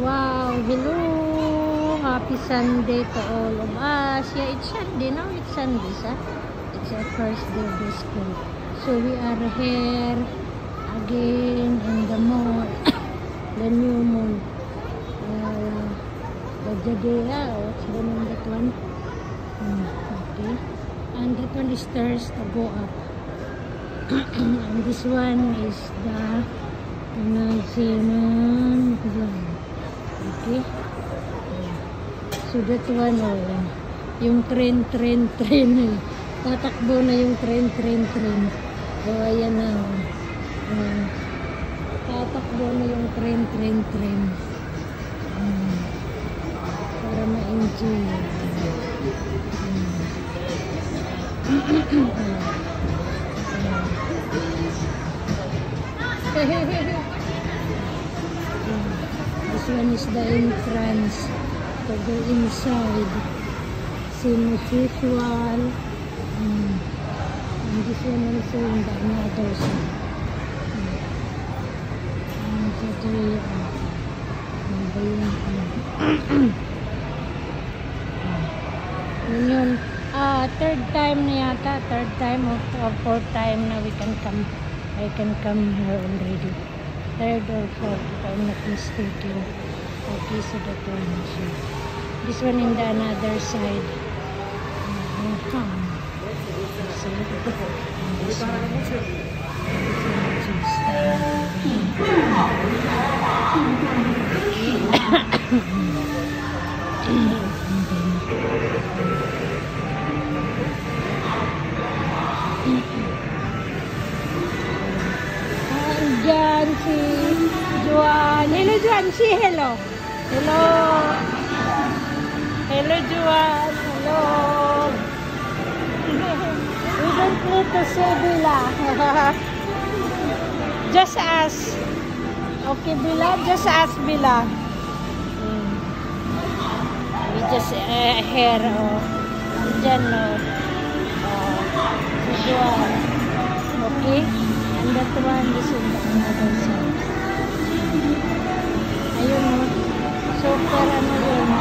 Wow, hello. Happy Sunday to all of us. Yeah, it's Sunday now. It's Sunday, sir. It's our first day of the school. So we are here again in the mall. The new mall. Bajadera. What's the name of that one? Okay. And that one is stairs to go up. And this one is the Naziman. Okay. So that one, yung train. Tatakbo na yung train. So ayan na. Tatakbo na yung train. Para ma-enjoy. This one is the entrance to go inside. Same as usual. And this one also in the another side. Yun, third time na yata. Third time or fourth time na I can come here already. Third or fourth, if I'm not mistaken. Okay, so that one is here. This one in the another side. So, this Diyan si Juan. Hello Juan, say hello. Hello. Hello Juan. Hello. We don't need to say Bila. Just ask. Okay Bila, just ask Bila. We just here. Diyan si Juan. Okay. And that one is in the other side. Ayun mo. Super ano yun.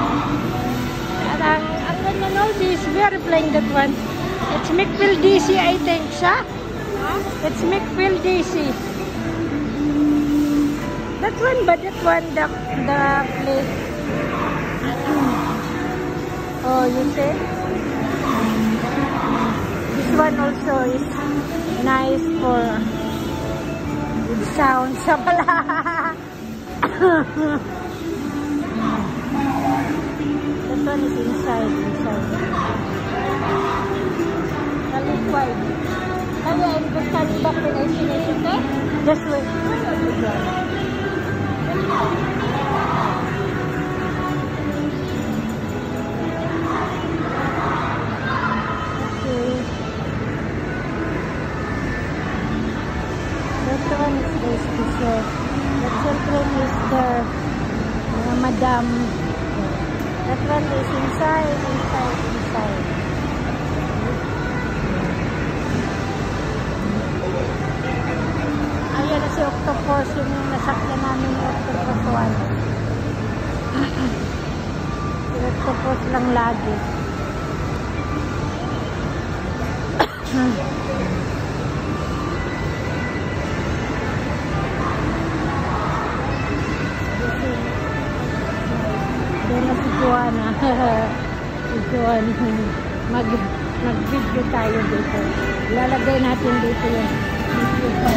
At ang ganda no, this we are playing that one. It's Mickville DC, I think, siya? It's Mickville DC. That one ba? That one, the place. Oh, you see? This one also is nice for good sound sa pala. That one is inside. Kalikway. Kaya, I'm just coming back when I finish, okay? Just wait. The children is there. Madam. That one is inside. Ayan na si Octopus. Yung nasakyan namin yung Octopus one. Si Octopus lang lagi. Si Juan, mag-video tayo dito. Ilalagay natin dito yung video.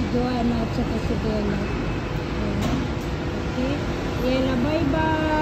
Joanna at saka si Bella. Okay? Bella, bye-bye!